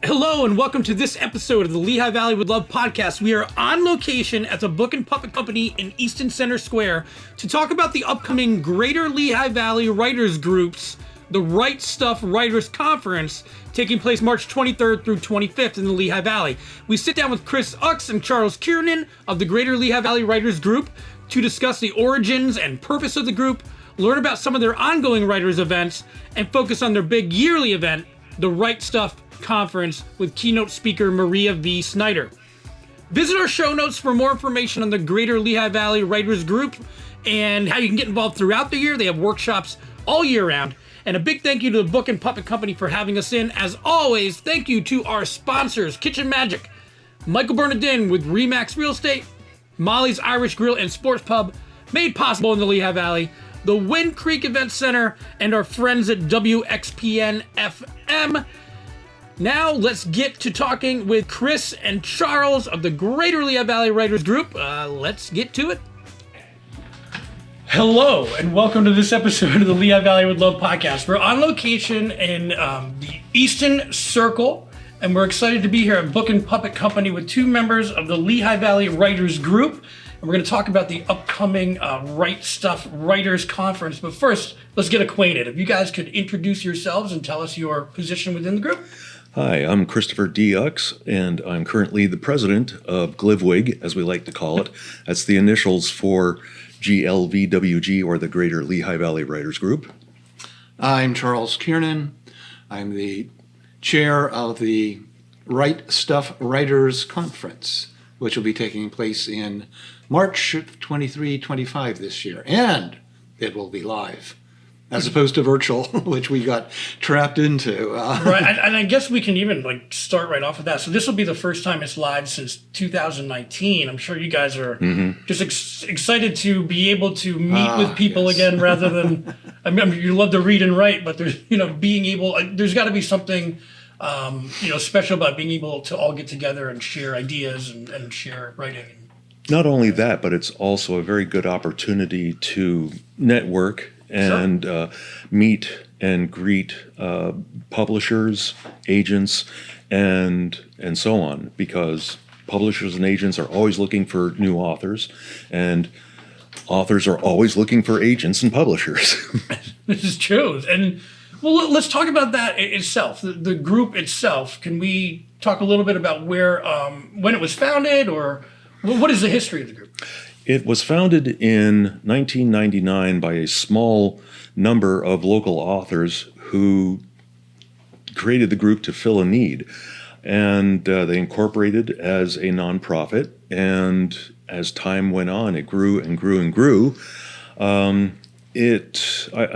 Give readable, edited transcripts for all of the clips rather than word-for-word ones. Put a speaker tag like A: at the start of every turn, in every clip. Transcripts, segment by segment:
A: Hello and welcome to this episode of the Lehigh Valley with Love podcast. We are on location at the Book and Puppet Company in Easton Centre Square to talk about the upcoming Greater Lehigh Valley Writers Group's The Right Stuff Writers Conference taking place March 23rd through 25th in the Lehigh Valley. We sit down with Christopher Ochs and Charles Kiernan of the Greater Lehigh Valley Writers Group to discuss the origins and purpose of the group, learn about some of their ongoing writers events, and focus on their big yearly event, The Right Stuff Conference with Keynote Speaker Maria V. Snyder. Visit our show notes for more information on the Greater Lehigh Valley Writers Group and how you can get involved throughout the year. They have workshops all year round. And a big thank you to the Book and Puppet Company for having us in. As always, thank you to our sponsors, Kitchen Magic, Michael Bernardin with Remax Real Estate, Molly's Irish Grill and Sports Pub, made possible in the Lehigh Valley, the Wind Creek Event Center, and our friends at WXPN FM. Now, let's get to talking with Chris and Charles of the Greater Lehigh Valley Writers Group. Let's get to it. Hello, and welcome to this episode of the Lehigh Valley with Love podcast. We're on location in the Easton Circle, and we're excited to be here at Book and Puppet Company with two members of the Lehigh Valley Writers Group. And we're going to talk about the upcoming Right Stuff Writers Conference. But first, let's get acquainted. If you guys could introduce yourselves and tell us your position within the group.
B: Hi, I'm Christopher Ochs, and I'm currently the president of GLVWG, as we like to call it. That's the initials for GLVWG, or the Greater Lehigh Valley Writers Group.
C: I'm Charles Kiernan. I'm the chair of the Right Stuff Writers Conference, which will be taking place in March 23-25 this year, and it will be live, as opposed to virtual, which we got trapped into.
A: Right, and I guess we can even start right off with that. So this will be the first time it's live since 2019. I'm sure you guys are just excited to be able to meet with people again, rather than, I mean, you love to read and write, but there's, being able, there's got to be something, special about being able to all get together and share ideas and share writing.
B: Not only that, but it's also a very good opportunity to network and meet and greet publishers, agents, and so on, because publishers and agents are always looking for new authors, and authors are always looking for agents and publishers.
A: This is true. And well, let's talk about that itself, the group itself. Can we talk a little bit about where, when it was founded, or what is the history of the group?
B: It was founded in 1999 by a small number of local authors who created the group to fill a need. And they incorporated as a nonprofit. And as time went on, it grew and grew and grew. I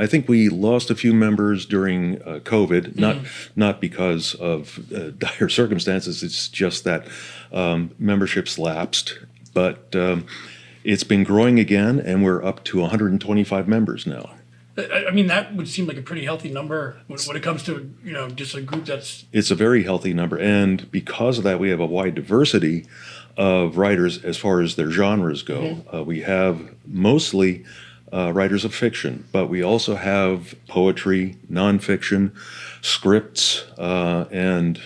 B: think we lost a few members during COVID, not because of dire circumstances. It's just that memberships lapsed. But it's been growing again, and we're up to 125 members now.
A: I mean, that would seem like a pretty healthy number when it comes to, just a group that's...
B: It's a very healthy number, and because of that, we have a wide diversity of writers as far as their genres go. We have mostly writers of fiction, but we also have poetry, nonfiction, scripts, and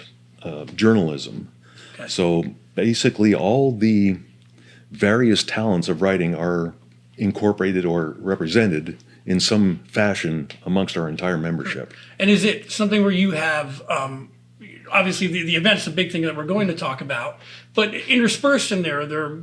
B: journalism. Okay. So basically all the various talents of writing are incorporated or represented in some fashion amongst our entire membership.
A: And is it something where you have, obviously the event's a big thing that we're going to talk about, but interspersed in there, are there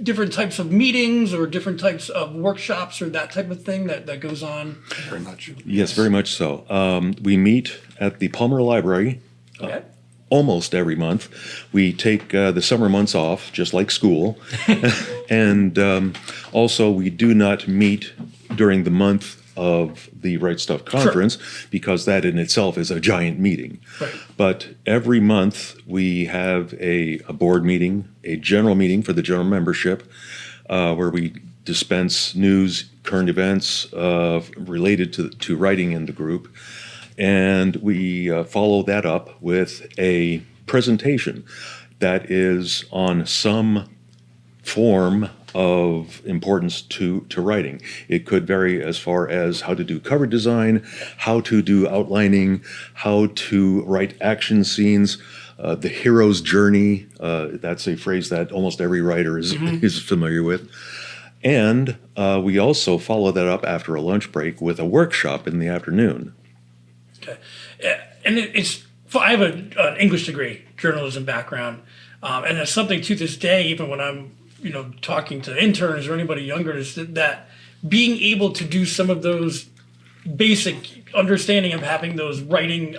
A: different types of meetings or different types of workshops or that type of thing that goes on?
C: Very much.
B: Yes, very much so. We meet at the Palmer Library.
A: Okay.
B: Almost every month. We take the summer months off, just like school. And also, we do not meet during the month of the Right Stuff Conference, because that in itself is a giant meeting. Right. But every month, we have a board meeting, a general meeting for the general membership, where we dispense news, current events related to writing in the group. And we follow that up with a presentation that is on some form of importance to writing. It could vary as far as how to do cover design, how to do outlining, how to write action scenes, the hero's journey. That's a phrase that almost every writer is familiar with. And we also follow that up after a lunch break with a workshop in the afternoon.
A: Okay. And I have an English degree, journalism background, and it's something to this day, even when I'm, talking to interns or anybody younger, is that being able to do some of those basic understanding of having those writing,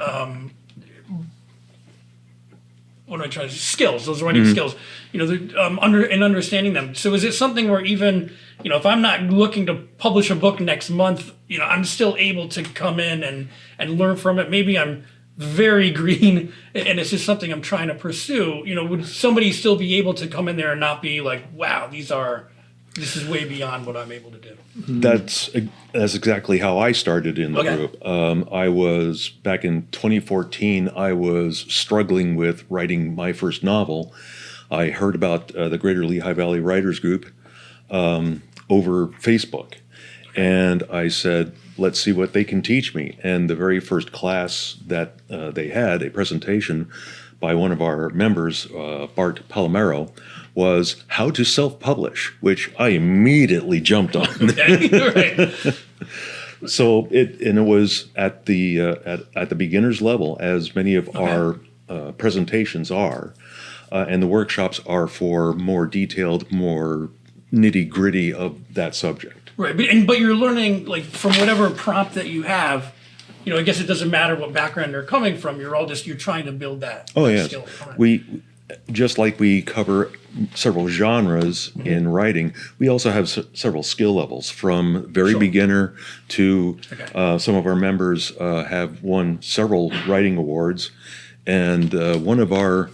A: skills, those writing skills, understanding them. So is it something where even, if I'm not looking to publish a book next month, I'm still able to come in and learn from it? Maybe I'm very green and it's just something I'm trying to pursue. Would somebody still be able to come in there and not be like, wow, this is way beyond what I'm able to do?
B: That's exactly how I started in the group. I was, back in 2014, I was struggling with writing my first novel. I heard about the Greater Lehigh Valley Writers Group over Facebook. And I said, let's see what they can teach me. And the very first class that they had, a presentation by one of our members, Bart Palomero, was how to self-publish, which I immediately jumped on.
A: Right.
B: So it was at the beginner's level, as many of our presentations are, and the workshops are for more detailed, more nitty-gritty of that subject.
A: Right, but you're learning like from whatever prompt that you have. I guess it doesn't matter what background they're coming from. You're trying to build that.
B: Yes.
A: Skill.
B: We just like we cover several genres in writing, we also have several skill levels, from very beginner to some of our members have won several writing awards, and one of our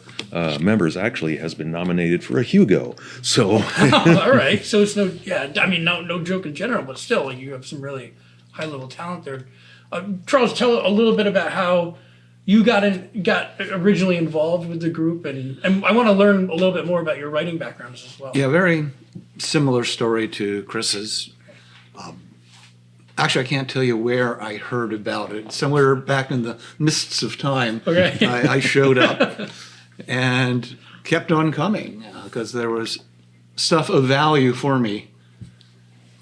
B: members actually has been nominated for a Hugo. So,
A: all right. So it's no joke in general, but still, you have some really high level talent there. Charles, tell a little bit about how you got originally involved with the group, and I want to learn a little bit more about your writing backgrounds as well.
C: Yeah, very similar story to Chris's. Actually, I can't tell you where I heard about it. Somewhere back in the mists of time, I showed up and kept on coming because there was stuff of value for me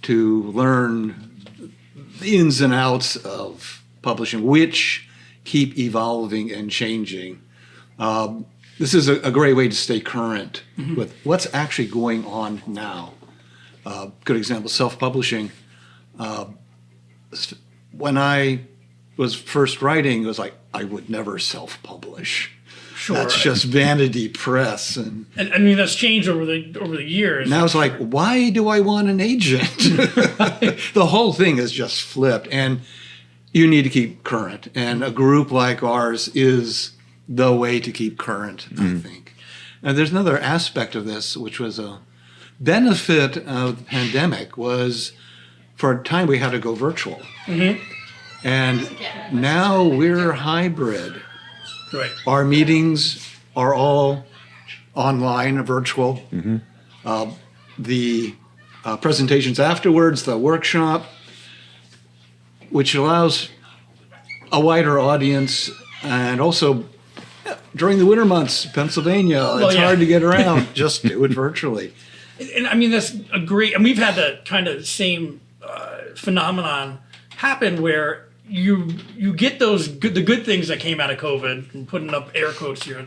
C: to learn the ins and outs of publishing, which keep evolving and changing. This is a great way to stay current with what's actually going on now. Good example, self-publishing. When I was first writing, it was like, I would never self-publish.
A: Sure.
C: That's just vanity press. And
A: I mean, that's changed over the years.
C: now it's like, why do I want an agent? The whole thing has just flipped. And you need to keep current. And a group like ours is the way to keep current, I think. And there's another aspect of this, which was a benefit of the pandemic, was for a time we had to go virtual. And now we're hybrid.
A: Right.
C: Our meetings are all online, virtual. The presentations afterwards, the workshop, which allows a wider audience, and also during the winter months, Pennsylvania, it's hard to get around. Just do it virtually.
A: And I mean, that's a great, and we've had the kind of same phenomenon happen where you get the good things that came out of COVID, and putting up air quotes here.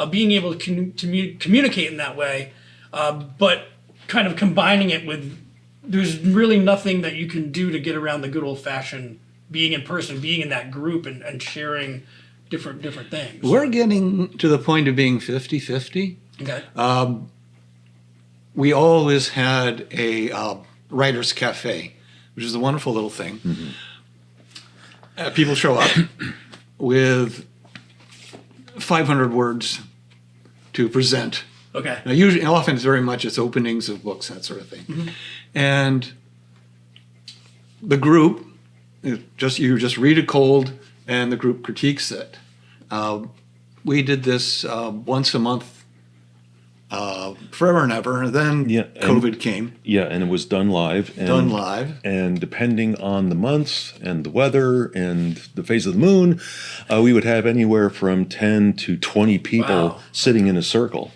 A: Being able to communicate in that way, but kind of combining it with, there's really nothing that you can do to get around the good old fashioned being in person, being in that group and sharing different things.
C: We're getting to the point of being 50-50.
A: Okay.
C: We always had a writer's cafe, which is a wonderful little thing. People show up with 500 words to present.
A: Okay.
C: Now, often it's openings of books, that sort of thing. And the group, you just read it cold, and the group critiques it. We did this once a month forever and ever. And then COVID came.
B: Yeah, and it was done live. And depending on the months and the weather and the phase of the moon, we would have anywhere from 10 to 20 people sitting in a circle.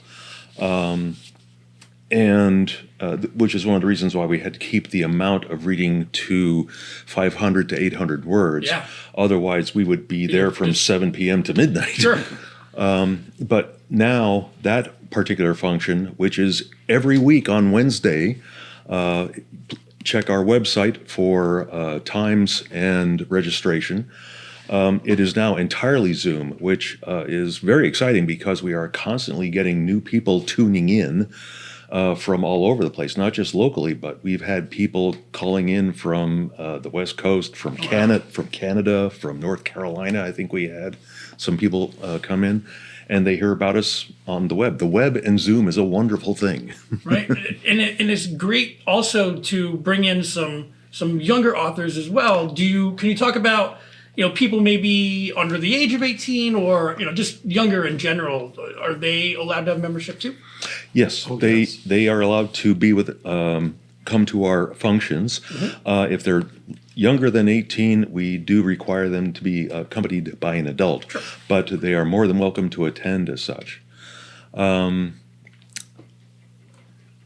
B: Which is one of the reasons why we had to keep the amount of reading to 500 to 800 words.
A: Yeah.
B: Otherwise, we would be there from 7 p.m. to midnight.
A: Sure.
B: But now that particular function, which is every week on Wednesday, check our website for times and registration. It is now entirely Zoom, which is very exciting because we are constantly getting new people tuning in from all over the place, not just locally, but we've had people calling in from the West Coast, from Canada, from North Carolina. I think we had some people come in, and they hear about us on the web. The web and Zoom is a wonderful thing.
A: Right, and it's great also to bring in some younger authors as well. Can you talk about people maybe under the age of 18 or just younger in general? Are they allowed to have membership too?
B: Yes, they are allowed to be with come to our functions. If they're younger than 18, we do require them to be accompanied by an adult, but they are more than welcome to attend as such.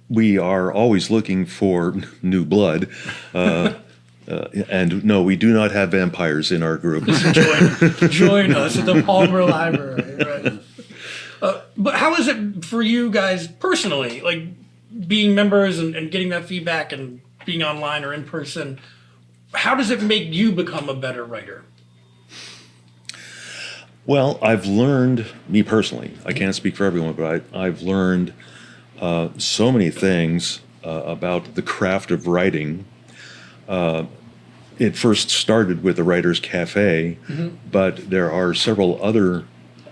B: We are always looking for new blood. And no, we do not have vampires in our group.
A: Join us at the Palmer Library. Right. But how is it for you guys personally, like being members and getting that feedback and being online or in person? How does it make you become a better writer?
B: Well, I've learned, me personally, I can't speak for everyone, but I've learned so many things about the craft of writing. It first started with the Writers Cafe, but there are several other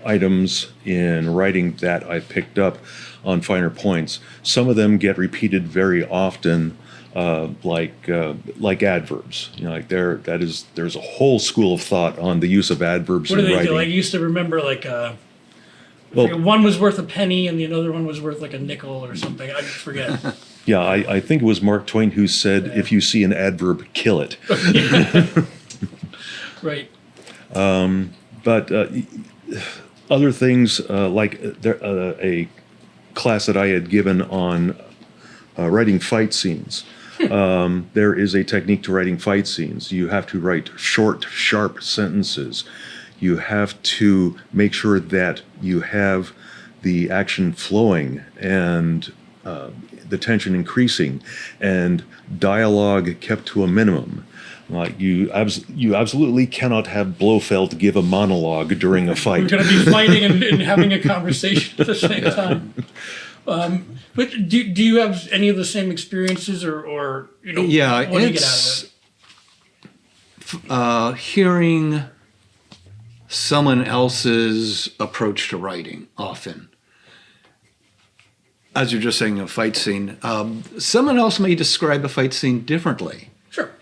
B: items in writing that I've picked up on finer points. Some of them get repeated very often, like adverbs. There's a whole school of thought on the use of adverbs in writing. What do they do?
A: I used to remember one was worth a penny and the other one was worth like a nickel or something. I forget.
B: Yeah, I think it was Mark Twain who said, if you see an adverb, kill it.
A: Right.
B: But other things like a class that I had given on writing fight scenes. There is a technique to writing fight scenes. You have to write short, sharp sentences. You have to make sure that you have the action flowing and the tension increasing and dialogue kept to a minimum. Like you absolutely cannot have Blofeld give a monologue during a fight.
A: We're going to be fighting and having a conversation at the same time. But do you have any of the same experiences or what do you get out of it?
C: Hearing someone else's approach to writing often. As you're just saying, a fight scene, someone else may describe a fight scene differently.
A: Sure.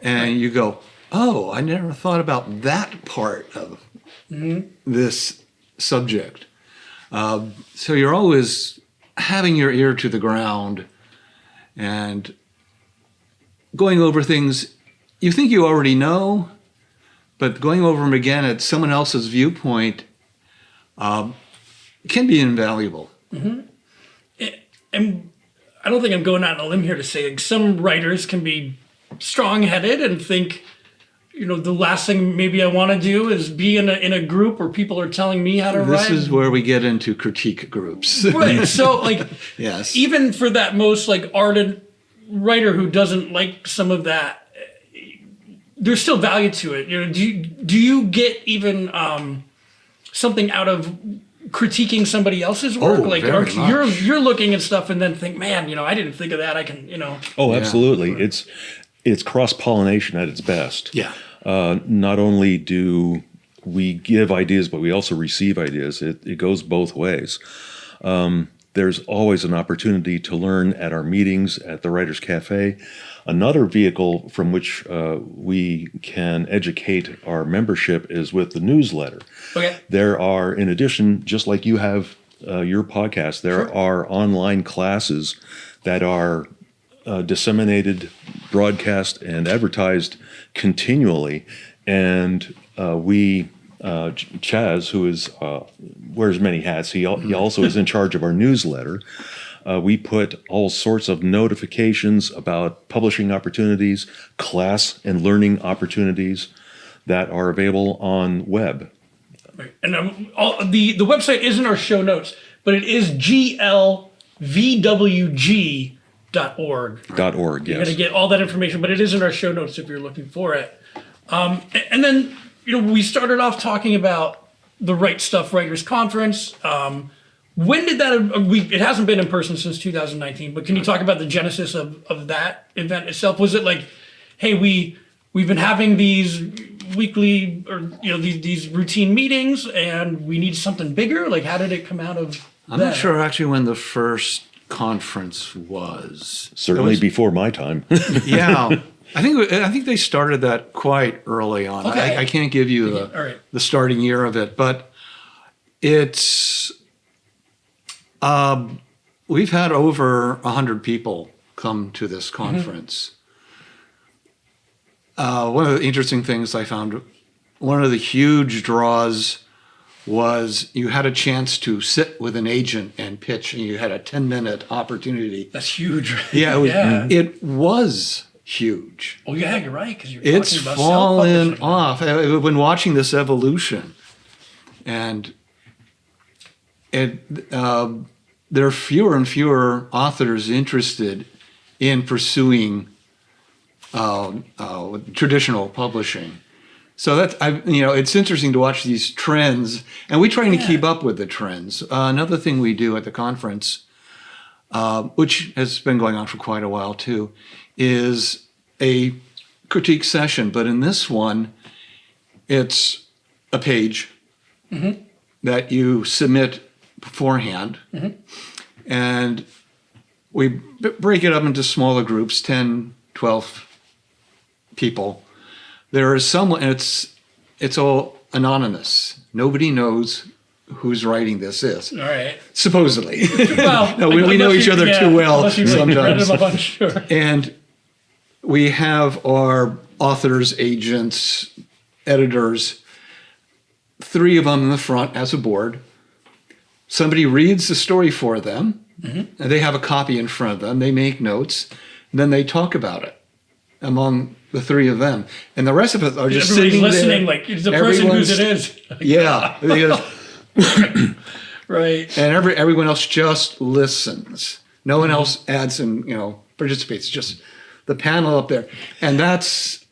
C: And you go, oh, I never thought about that part of this subject. So you're always having your ear to the ground and going over things you think you already know, but going over them again at someone else's viewpoint can be invaluable.
A: And I don't think I'm going out on a limb here to say some writers can be strong-headed and think, the last thing maybe I want to do is be in a group where people are telling me how to write.
C: This is where we get into critique groups.
A: Right. So,
C: yes.
A: Even for that most ardent writer who doesn't like some of that, there's still value to it. Do you get even something out of critiquing somebody else's work? You're looking at stuff and then think, man, I didn't think of that. I can,
B: Oh, absolutely. Yeah. It's cross-pollination at its best.
C: Yeah.
B: Not only do we give ideas, but we also receive ideas. It goes both ways. There's always an opportunity to learn at our meetings at the Writers Cafe. Another vehicle from which we can educate our membership is with the newsletter.
A: Okay.
B: There are, in addition, just like you have your podcast, there are online classes that are disseminated, broadcast, and advertised continually. And Chaz, who wears many hats, he also is in charge of our newsletter. We put all sorts of notifications about publishing opportunities, class and learning opportunities that are available on web.
A: Right. And the website isn't our show notes, but it is GLVWG.org.
B: .org, yes.
A: You're going to get all that information, but it is in our show notes if you're looking for it. And then, we started off talking about the Right Stuff Writers Conference. When did that? It hasn't been in person since 2019, but can you talk about the genesis of that event itself? Was it like, hey, we've been having these weekly or these routine meetings, and we need something bigger? Like, how did it come out of?
C: I'm not sure actually when the first conference was.
B: Certainly before my time.
C: Yeah. I think they started that quite early on.
A: Okay.
C: I can't give you the starting year of it, but it's we've had over 100 people come to this conference. One of the interesting things I found, one of the huge draws was you had a chance to sit with an agent and pitch, and you had a 10-minute opportunity.
A: That's huge.
C: Yeah, it was huge.
A: Oh yeah, you're right, because
C: It's
A: talking about
C: fallen
A: self-publishing.
C: off. I've been watching this evolution, and there are fewer and fewer authors interested in pursuing traditional publishing. So it's interesting to watch these trends, and we're trying to keep up with the trends. Another thing we do at the conference, which has been going on for quite a while too, is a critique session. But in this one, it's a page that you submit beforehand, and we break it up into smaller groups, 10, 12 people. There is someone, and it's all anonymous. Nobody knows whose writing this is.
A: All right.
C: Supposedly.
A: Well,
C: no, we know each other too well sometimes.
A: Read them a bunch, sure.
C: And we have our authors, agents, editors, 3 of them in the front as a board. Somebody reads the story for them, and they have a copy in front of them. They make notes, and then they talk about it among the 3 of them. And the rest of us are just
A: everybody's
C: sitting
A: listening,
C: there.
A: like it's the person whose it is.
C: Yeah.
A: Right.
C: And everyone else just listens. No one else adds and participates. Just the panel up there, and that's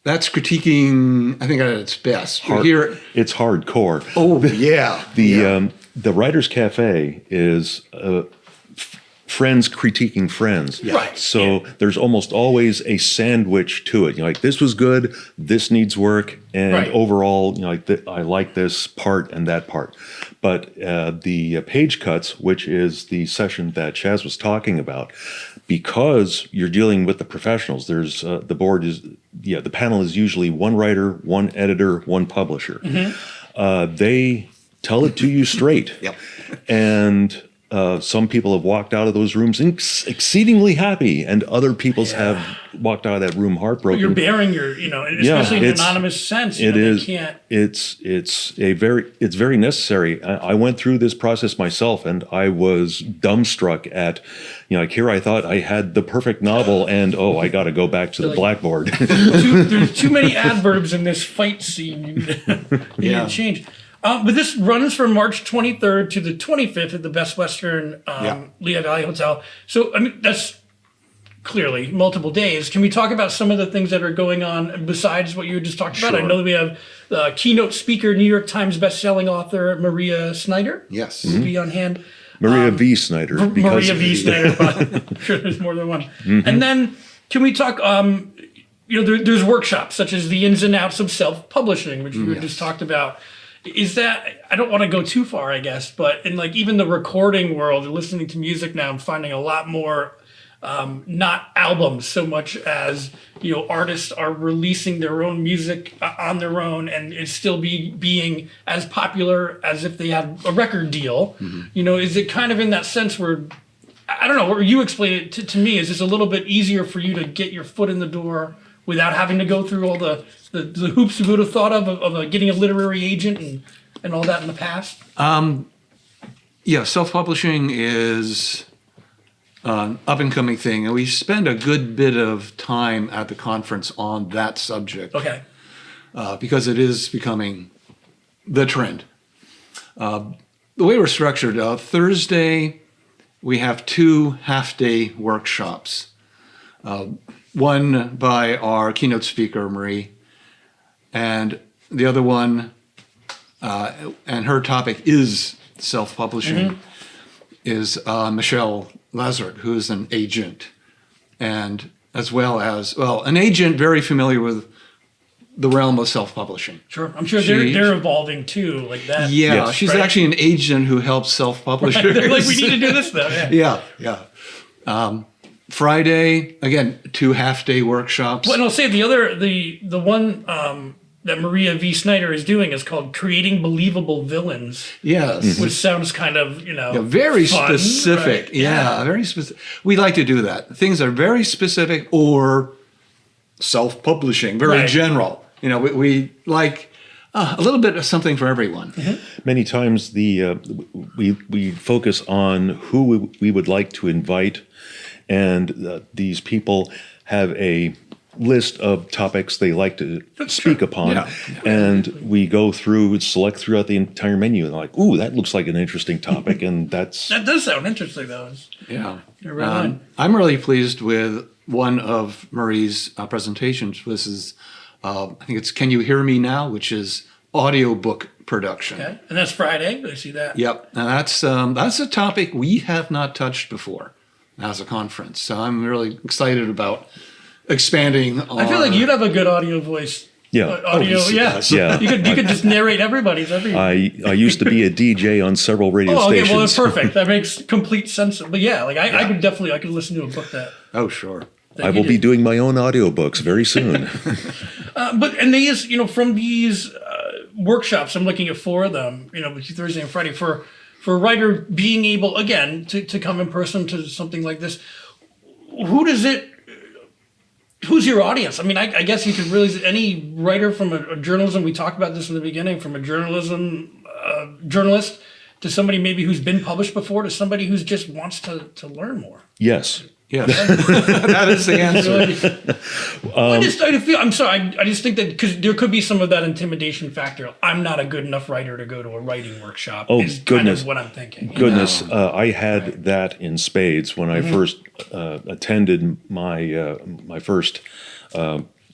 C: critiquing. I think at its best.
B: It's hardcore.
C: Oh yeah.
B: The Writers Cafe is friends critiquing friends.
C: Yeah.
A: Right.
B: So there's almost always a sandwich to it. Like, this was good, this needs work, and overall, I like this part and that part. But the page cuts, which is the session that Chaz was talking about, because you're dealing with the professionals, there's the panel is usually 1 writer, 1 editor, 1 publisher. They tell it to you straight.
C: Yep.
B: And some people have walked out of those rooms exceedingly happy, and other people's have walked out of that room heartbroken.
A: You're bearing your, especially in an anonymous sense. They can't.
B: It's very necessary. I went through this process myself, and I was dumbstruck at, here I thought I had the perfect novel, and I got to go back to the blackboard.
A: There's too many adverbs in this fight scene. You need to change. But this runs from March 23rd to the 25th at the Best Western Lehigh Valley Hotel. So, that's clearly multiple days. Can we talk about some of the things that are going on besides what you just talked about?
C: Sure.
A: I know that we have keynote speaker, New York Times bestselling author Maria Snyder.
C: Yes.
A: Will be on hand.
B: Maria V. Snyder.
A: Maria V. Snyder. I'm sure there's more than one. And then can we talk, there's workshops such as the ins and outs of self-publishing, which we just talked about. Is that, I don't want to go too far, I guess, but in even the recording world, listening to music now, I'm finding a lot more not albums so much as, artists are releasing their own music on their own, and it's still being as popular as if they had a record deal. Is it kind of in that sense where, I don't know, where you explain it to me, is this a little bit easier for you to get your foot in the door without having to go through all the hoops you would have thought of getting a literary agent and all that in the past?
C: Yeah, self-publishing is an up-and-coming thing, and we spend a good bit of time at the conference on that subject.
A: Okay.
C: Because it is becoming the trend. The way we're structured, Thursday, we have 2 half-day workshops. One by our keynote speaker, Marie, and the other one, and her topic is self-publishing, is Michelle Lazard, who is an agent, and as well as, an agent very familiar with the realm of self-publishing.
A: Sure, I'm sure they're evolving too, like that.
C: Yeah,
B: Yes.
C: she's actually an agent who helps self-publishers.
A: Right. They're like, we need to do this though.
C: Yeah. Friday, again, 2 half-day workshops.
A: Well, and I'll say the one that Maria V. Snyder is doing is called Creating Believable Villains.
C: Yes.
A: Which sounds kind of,
C: very
A: fun,
C: specific.
A: right?
C: Yeah, very specific. We like to do that. Things are very specific or self-publishing, very general. We like a little bit of something for everyone.
B: Many times we focus on who we would like to invite, and these people have a list of topics they like to speak upon, and we go through, select throughout the entire menu, and like, ooh, that looks like an interesting topic, and that
A: does sound interesting though.
C: Yeah.
A: You're right on.
C: I'm really pleased with one of Marie's presentations. This is, I think it's Can You Hear Me Now, which is audiobook production.
A: Okay, and that's Friday. I see that.
C: Yep, and that's a topic we have not touched before as a conference. So I'm really excited about expanding.
A: I feel like you'd have a good audio voice.
B: Yeah.
A: Audio.
B: Yeah.
A: You could just narrate everybody's.
B: I used to be a DJ on several radio stations.
A: Okay, well that's perfect. That makes complete sense. But yeah, like I could definitely listen to a book that.
C: Oh sure.
B: I will be doing my own audiobooks very soon.
A: And these, from these workshops, I'm looking at 4 of them, between Thursday and Friday, for a writer being able, again, to come in person to something like this. Who's your audience? I mean, I guess you could really, any writer from a journalism, we talked about this in the beginning, from a journalist to somebody maybe who's been published before to somebody who's just wants to learn more.
B: Yes.
C: Yes, that is the answer.
A: I'm sorry. I just think that because there could be some of that intimidation factor. I'm not a good enough writer to go to a writing workshop.
B: Oh,
A: is
B: goodness.
A: Kind of what I'm thinking.
B: Goodness, I had that in spades when I first attended my first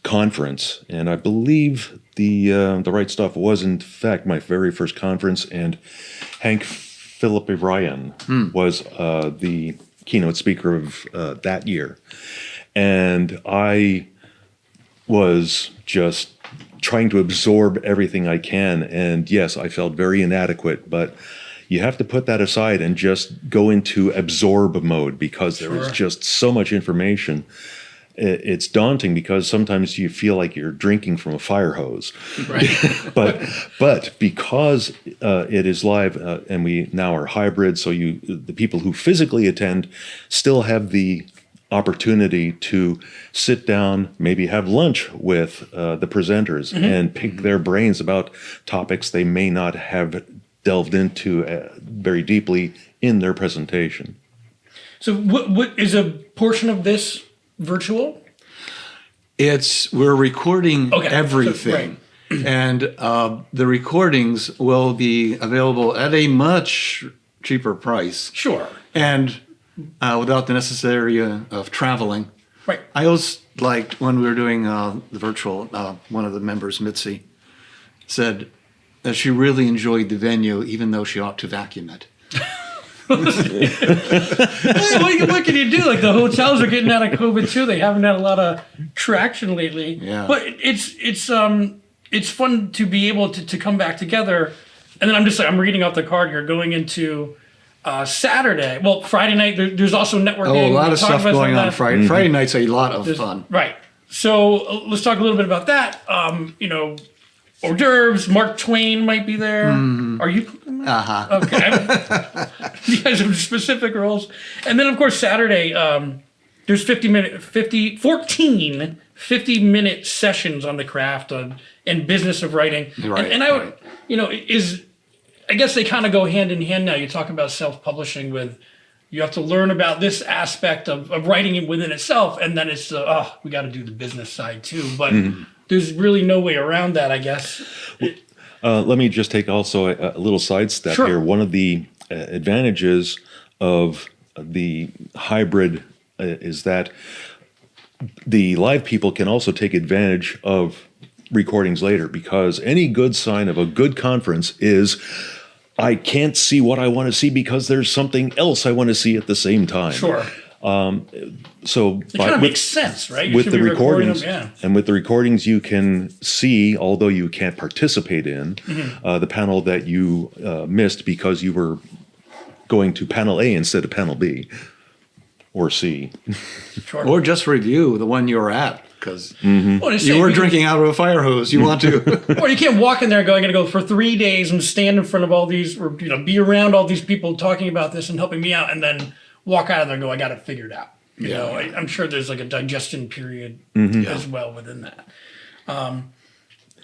B: conference, and I believe the Right Stuff was in fact my very first conference, and Hank Philip Ryan was the keynote speaker of that year. And I was just trying to absorb everything I can. And yes, I felt very inadequate, but you have to put that aside and just go into absorb mode, because there is just so much information. It's daunting because sometimes you feel like you're drinking from a fire hose.
A: Right.
B: but because it is live and we now are hybrid, so the people who physically attend still have the opportunity to sit down, maybe have lunch with the presenters and pick their brains about topics they may not have delved into very deeply in their presentation.
A: So what is a portion of this virtual?
C: We're recording everything.
A: So,
C: and the recordings will be available at a much cheaper price.
A: Sure.
C: And without the necessity of traveling.
A: Right.
C: I always liked when we were doing the virtual, one of the members, Mitzi, said that she really enjoyed the venue, even though she ought to vacuum it.
A: What can you do? Like, the hotels are getting out of COVID too. They haven't had a lot of traction lately.
C: Yeah.
A: But it's fun to be able to come back together. And then I'm reading off the card here, going into Saturday. Well, Friday night, there's also networking.
C: Oh, a lot
A: We
C: of
A: talked
C: stuff
A: about some
C: going
A: of
C: on
A: that.
C: Friday. Friday night's a lot of fun.
A: Right. So let's talk a little bit about that. Hors d'oeuvres. Mark Twain might be there. Are you?
C: Uh-huh.
A: Okay. You guys have specific roles. And then, of course, Saturday, there's 14 50-minute sessions on the craft and business of writing.
C: Right,
A: And I would, I guess they kind of go hand in hand now. You talk about self-publishing with, you have to learn about this aspect of writing it within itself, and then it's we got to do the business side too. But there's really no way around that, I guess.
B: Let me just take also a little sidestep here. One of the advantages of the hybrid is that the live people can also take advantage of recordings later, because any good sign of a good conference is I can't see what I want to see because there's something else I want to see at the same time.
A: Sure.
B: So
A: It kind of makes sense, right? You
B: with
A: should
B: the
A: be recording
B: recordings,
A: them,
B: and with the recordings, you can see, although you can't participate in, the panel that you missed because you were going to panel A instead of panel B or C.
A: Sure.
C: Or just review the one you were at, because
A: Well, just
C: you
A: say
C: were
A: we can-
C: drinking out of a fire hose. You want to.
A: Or you can't walk in there and go, I'm going to go for 3 days and stand in front of all these, or be around all these people talking about this and helping me out, and then walk out of there and go, I got it figured out. I'm sure there's like a digestion period as well within that.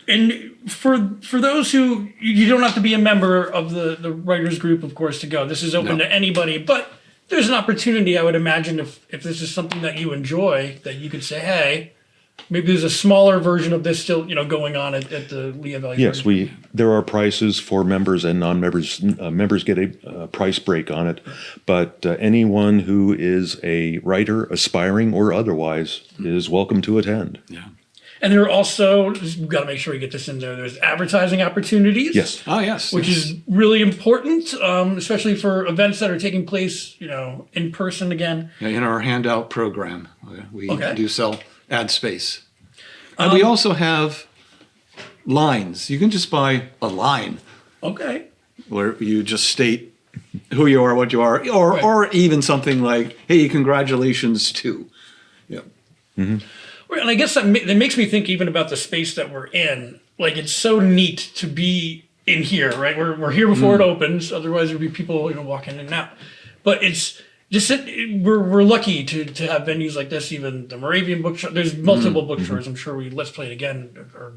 A: And for those who, you don't have to be a member of the writers group, of course, to go. This is open to anybody, but there's an opportunity, I would imagine, if this is something that you enjoy, that you could say, hey, maybe there's a smaller version of this still, going on at the Lehigh Valley.
B: Yes, there are prices for members and non-members. Members get a price break on it, but anyone who is a writer, aspiring or otherwise, is welcome to attend.
C: Yeah.
A: And there are also, we've got to make sure we get this in there, there's advertising opportunities.
B: Yes.
C: Oh, yes.
A: Which is really important, especially for events that are taking place, in person again.
C: Yeah, in our handout program, we
A: Okay.
C: do sell ad space. And we also have lines. You can just buy a line
A: Okay.
C: where you just state who you are, what you are, or even something like, hey, congratulations to. Yeah.
A: And I guess that makes me think even about the space that we're in. Like, it's so neat to be in here, right? We're here before it opens. Otherwise, there'd be people, walking in and out. But it's just we're lucky to have venues like this. Even the Moravian Bookshop. There's multiple bookstores. I'm sure Let's Play It Again, or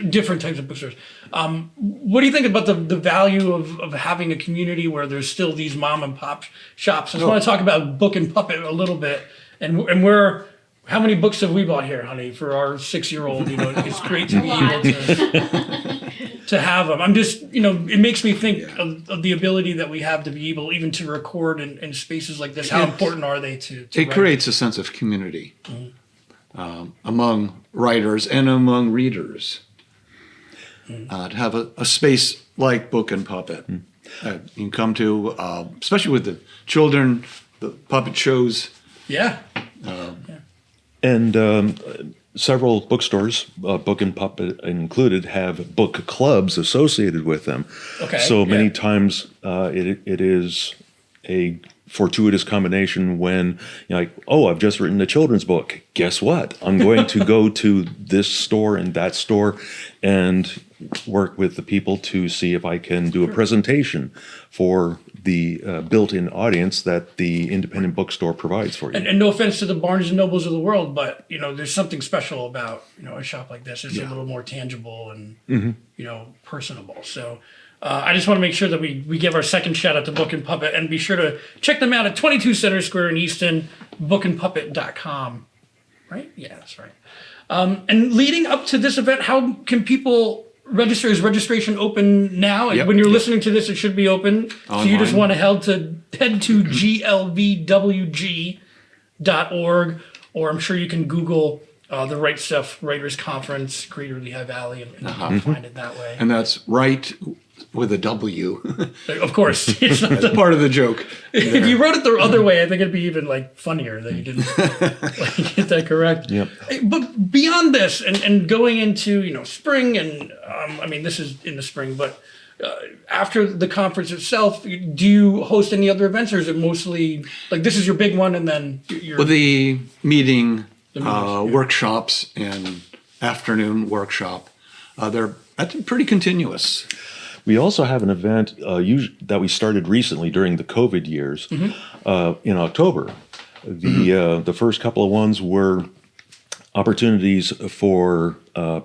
A: different types of bookstores. What do you think about the value of having a community where there's still these mom and pop shops? I just want to talk about Book and Puppet a little bit, and where. How many books have we bought here, honey, for our 6-year-old? It's great to be able to have them. I'm just, it makes me think of the ability that we have to be able even to record in spaces like this. How important are they to
C: It
A: write?
C: creates a sense of community among writers and among readers. To have a space like Book and Puppet. You can come to, especially with the children, the puppet shows.
A: Yeah.
B: And several bookstores, Book and Puppet included, have book clubs associated with them.
A: Okay,
B: So many
A: yeah.
B: times it is a fortuitous combination when you're like, oh, I've just written a children's book. Guess what? I'm going to go to this store and that store and work with the people to see if I can do a presentation for the built-in audience that the independent bookstore provides for you.
A: And no offense to the Barnes and Nobles of the world, but there's something special about a shop like this. It's a little more tangible and personable. So I just want to make sure that we give our second shout out to Book and Puppet, and be sure to check them out at 22 Centre Square in Easton, bookandpuppet.com. Right? Yeah, that's right. And leading up to this event, how can people register? Is registration open now?
C: Yep.
A: When you're listening to this, it should be open. So you just
C: Online.
A: want to head to GLVWG.org, or I'm sure you can Google the Right Stuff Writers Conference, Greater Lehigh Valley, and find it that way.
C: And that's with a W.
A: Of course. It's not
C: That's part of the joke.
A: if you wrote it the other way, I think it'd be even like funnier that you didn't get that correct.
B: Yep.
A: But beyond this, and going into spring, and I mean this is in the spring, but after the conference itself, do you host any other events, or is it mostly like this is your big one, and then you're
C: Well, the meeting,
A: yeah.
C: workshops and afternoon workshop, that's pretty continuous.
B: We also have an event that we started recently during the COVID years in October. The first couple of ones were opportunities for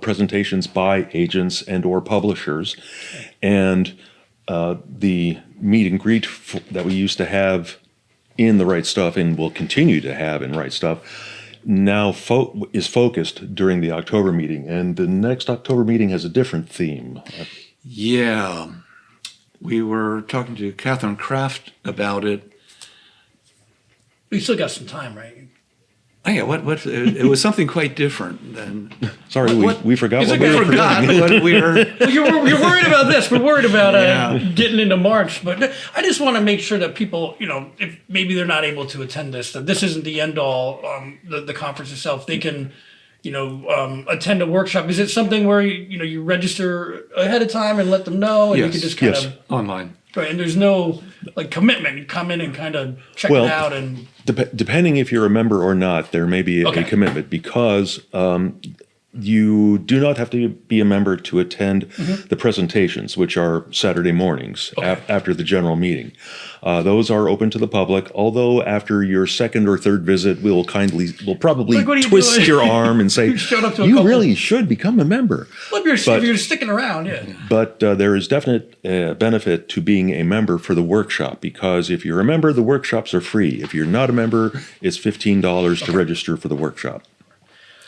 B: presentations by agents and or publishers, and the meet and greet that we used to have in the Right Stuff and will continue to have in Right Stuff now is focused during the October meeting, and the next October meeting has a different theme.
C: Yeah. We were talking to Catherine Kraft about it.
A: you still got some time, right?
C: Oh, yeah, it was something quite different than.
B: Sorry, we forgot
A: It's
B: what
A: okay.
B: we were
C: Forgot
B: forgetting.
C: what we were.
A: Well, you're worried about this. We're worried about
C: Yeah.
A: getting into March, but I just want to make sure that people, if maybe they're not able to attend this, that this isn't the end all. The conference itself, they can, attend a workshop. Is it something where you register ahead of time and let them know, and you
C: Yes.
A: can just kind
B: Yes.
A: of
C: Online.
A: right? And there's no commitment. You come in and kind of check
B: Well,
A: it out, and
B: Depending if you're a member or not, there may be
A: Okay.
B: a commitment because you do not have to be a member to attend the presentations, which are Saturday mornings after the general meeting. Those are open to the public, although after your second or third visit, we'll probably
A: Like, what are you
B: twist
A: doing?
B: your arm and say,
A: You showed up to a
B: you
A: couple."
B: really should become a member.
A: well, if you're sticking around, yeah.
B: But there is definite benefit to being a member for the workshop, because if you're a member, the workshops are free. If you're not a member, it's $15 to register for the workshop,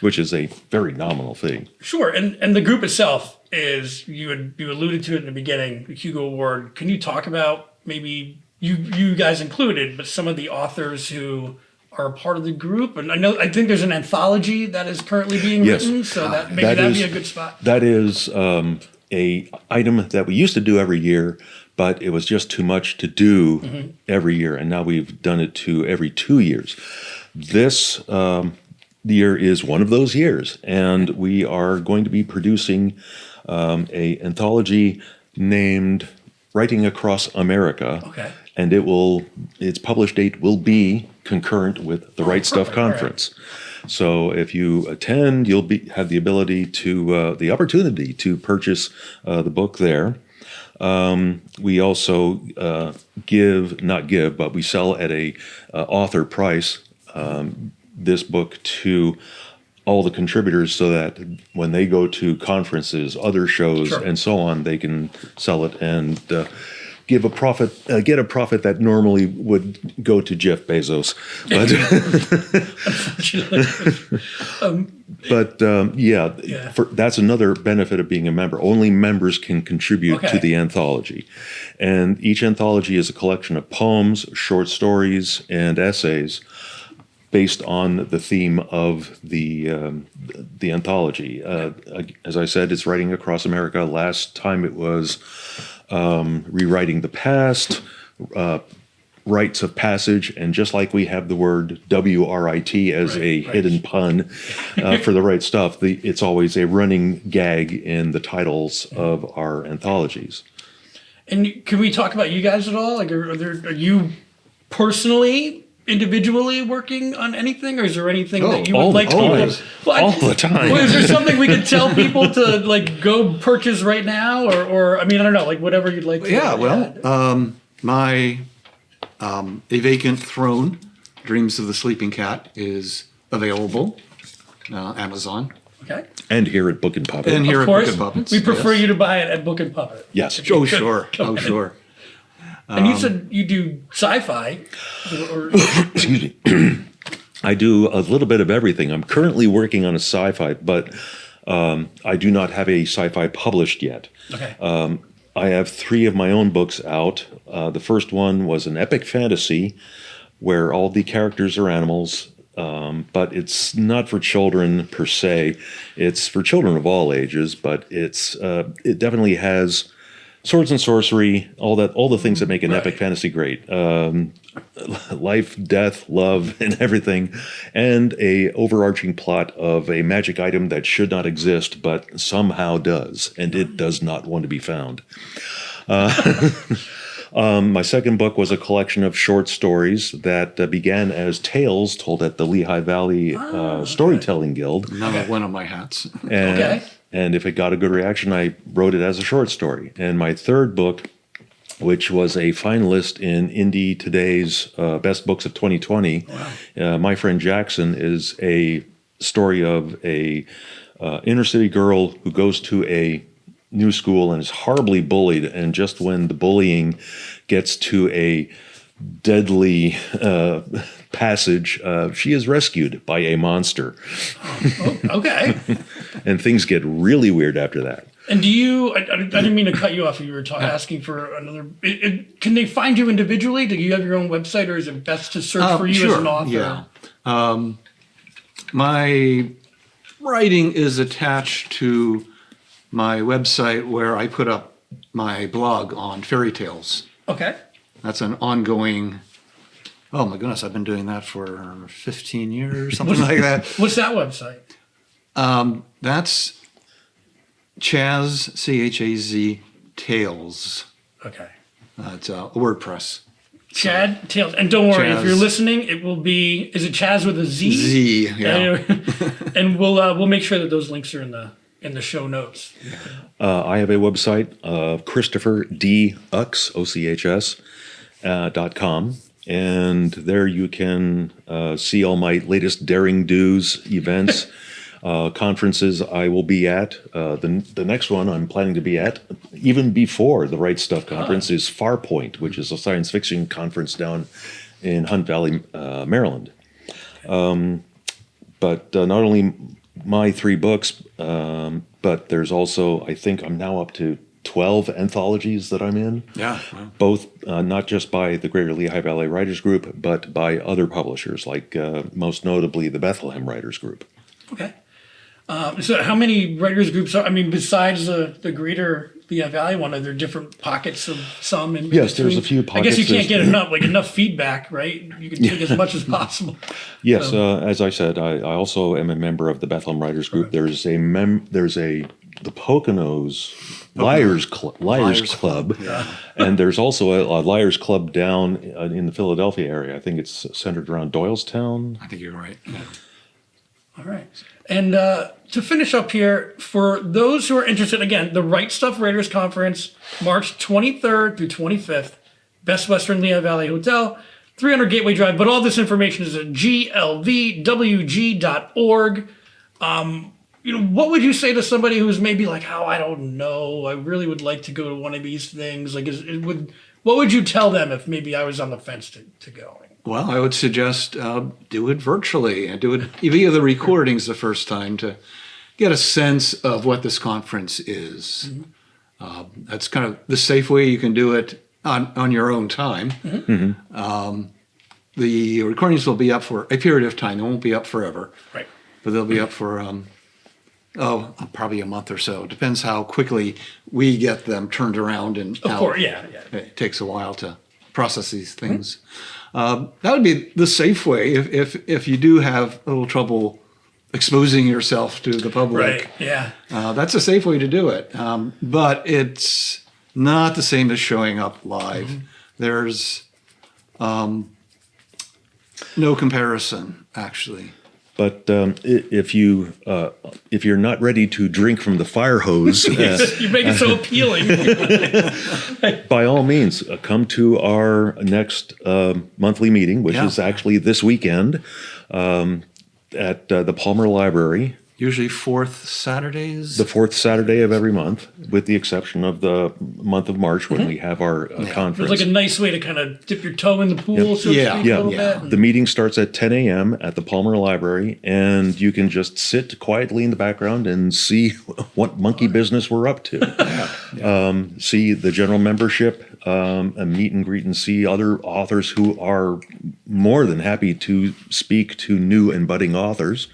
B: which is a very nominal fee.
A: Sure, and the group itself is you alluded to it in the beginning, the Hugo Award. Can you talk about maybe you guys included, but some of the authors who are a part of the group? And I think there's an anthology that is currently being
B: Yes.
A: written, so that maybe
B: That
A: that'd
B: is-
A: be a good spot.
B: That is a item that we used to do every year, but it was just too much to do every year, and now we've done it to every 2 years. This year is one of those years, and we are going to be producing a anthology named Writing Across America.
A: Okay.
B: And its published date will be concurrent with the Right Stuff
A: perfect. All right.
B: Conference. So if you attend, you'll have the ability the opportunity to purchase the book there. We also we sell at a author price this book to all the contributors, so that when they go to conferences, other shows,
A: Sure.
B: and so on, they can sell it and get a profit that normally would go to Jeff Bezos. But
A: Yeah.
B: that's another benefit of being a member. Only members can contribute to
A: Okay.
B: the anthology. And each anthology is a collection of poems, short stories, and essays based on the theme of the anthology. As I said, it's Writing Across America. Last time it was Rewriting the Past, Rites of Passage, and just like we have the word WRIT as a
A: Right.
B: hidden pun for the right stuff, it's always a running gag in the titles of our anthologies.
A: And can we talk about you guys at all? Like, are you personally, individually working on anything, or is there anything that you would
B: all the
A: like
B: time.
A: people? Well,
B: All the time.
A: Well, is there something we could tell people to go purchase right now, or I mean, I don't know, whatever you'd like to.
C: Yeah,
A: add.
C: well, my A Vacant Throne, Dreams of the Sleeping Cat, is available, Amazon.
A: Okay.
B: And here at Book and Puppet.
C: And here
A: Of
C: at Book
A: course,
C: and Puppets.
A: we prefer
C: yes.
A: you to buy it at Book and Puppet.
B: Yes.
C: Oh, sure. Oh, sure.
A: And you said you do sci-fi, or
B: Excuse me. I do a little bit of everything. I'm currently working on a sci-fi, but I do not have a sci-fi published yet.
A: okay.
B: I have 3 of my own books out. The first one was an epic fantasy where all the characters are animals, but it's not for children per se. It's for children of all ages, but it definitely has swords and sorcery, all the things that make an epic fantasy great. Life, death, love, and everything, and a overarching plot of a magic item that should not exist but somehow does, and it does not want to be found. My second book was a collection of short stories that began as tales told at the Lehigh Valley Storytelling Guild.
C: Another one of my hats.
B: And if it got a good reaction, I wrote it as a short story. And my third book, which was a finalist in Indie Today's Best Books of 2020, My Friend Jackson, is a story of a inner city girl who goes to a new school and is horribly bullied. And just when the bullying gets to a deadly passage, she is rescued by a monster.
A: Okay.
B: And things get really weird after that.
A: And do you, I didn't mean to cut you off. You were asking for another, can they find you individually? Do you have your own website, or is it best to search for you as an author?
C: Yeah. My writing is attached to my website where I put up my blog on fairy tales.
A: Okay.
C: That's an ongoing, oh my goodness, I've been doing that for 15 years, something like that.
A: What's that website?
C: That's Chaz, C-H-A-Z, Tales.
A: Okay.
C: It's WordPress.
A: Chad Tales. And don't worry,
C: Chaz.
A: if you're listening, it will be, is it Chaz with a Z?
C: Z, yeah.
A: And we'll make sure that those links are in the show notes.
B: I have a website, Christopher D. Ochs, O-C-H-S, .com. And there you can see all my latest daring do's, events, conferences I will be at. The next one I'm planning to be at, even before the Right Stuff conference, is Farpoint, which is a science fiction conference down in Hunt Valley, Maryland. But not only my 3 books, but there's also, I think I'm now up to 12 anthologies that I'm in.
C: Yeah. Wow.
B: Both not just by the Greater Lehigh Valley Writers Group, but by other publishers, like most notably the Bethlehem Writers Group.
A: Okay. So how many writers groups are, I mean, besides the Greater Lehigh Valley one, are there different pockets of some in
B: Yes,
A: between?
B: there's a few pockets.
A: I guess you can't get enough feedback, right? You can take as much as possible.
B: Yes, as I said, I also am a member of the Bethlehem Writers Group. There's the Poconos Liars Club, and there's also a Liars Club down in the Philadelphia area. I think it's centered around Doylestown.
C: I think you're right. Yeah.
A: All right. And to finish up here, for those who are interested, again, the Right Stuff Writers Conference, March 23rd through 25th, Best Western Lehigh Valley Hotel, 300 Gateway Drive. But all this information is at glvwg.org. What would you say to somebody who's maybe like, oh, I don't know, I really would like to go to one of these things? Like, what would you tell them if maybe I was on the fence to going?
C: Well, I would suggest do it virtually and do it via the recordings the first time to get a sense of what this conference is. Mm-hmm. That's kind of the safe way you can do it on your own time. Mm-hmm. The recordings will be up for a period of time. They won't be up forever.
A: Right.
C: But they'll be up for, probably a month or so. Depends how quickly we get them turned around and out.
A: Of course, yeah.
C: It takes a while to process these things. Mm-hmm. That would be the safe way if you do have a little trouble exposing yourself to the public.
A: Right, yeah.
C: That's a safe way to do it. But it's not the same as showing up live. Mm-hmm. There's no comparison, actually.
B: But if you're not ready to drink from the fire hose,
A: you make it so appealing.
B: by all means, come to our next monthly meeting, which is actually this weekend at the Palmer Library.
C: Usually fourth Saturdays?
B: The fourth Saturday of every month, with the exception of the month of March when we have our conference.
A: It's like a nice way to kind of dip your toe in the pool, so to speak, a little bit.
B: The meeting starts at 10 a.m. at the Palmer Library, and you can just sit quietly in the background and see what monkey business we're up to. See the general membership, and meet and greet and see other authors who are more than happy to speak to new and budding authors.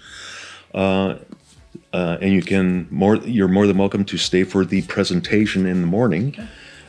B: And you're more than welcome to stay for the presentation in the morning.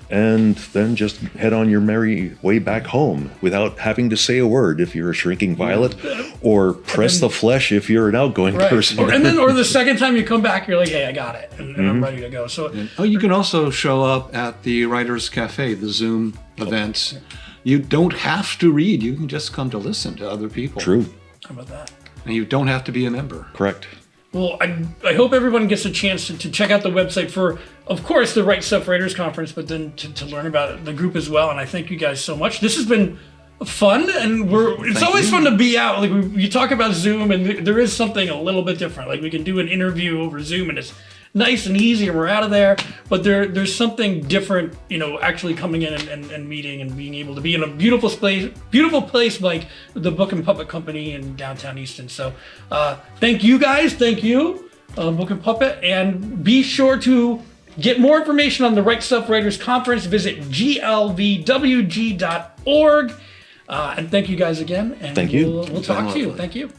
B: and then just head on your merry way back home without having to say a word if you're a shrinking violet, or press the flesh if you're an outgoing person.
A: Or the second time you come back, you're like, hey, I got it, and I'm ready to go. So
C: you can also show up at the Writers Cafe, the Zoom events. You don't have to read. You can just come to listen to other people.
B: True.
A: How about that?
C: And you don't have to be a member.
B: Correct.
A: Well, I hope everyone gets a chance to check out the website for, of course, the Right Stuff Writers Conference, but then to learn about the group as well. And I thank you guys so much. This has been fun, and it's always fun to be out. Like you talk about Zoom, and there is something a little bit different. Like we can do an interview over Zoom, and it's nice and easy, and we're out of there. But there's something different, actually coming in and meeting and being able to be in a beautiful place like the Book and Puppet Company in downtown Easton. So thank you guys. Thank you, Book and Puppet. And be sure to get more information on the Right Stuff Writers Conference. Visit GLVWG.org. And thank you guys again. And
B: Thank you.
A: We'll talk to you. Thank you.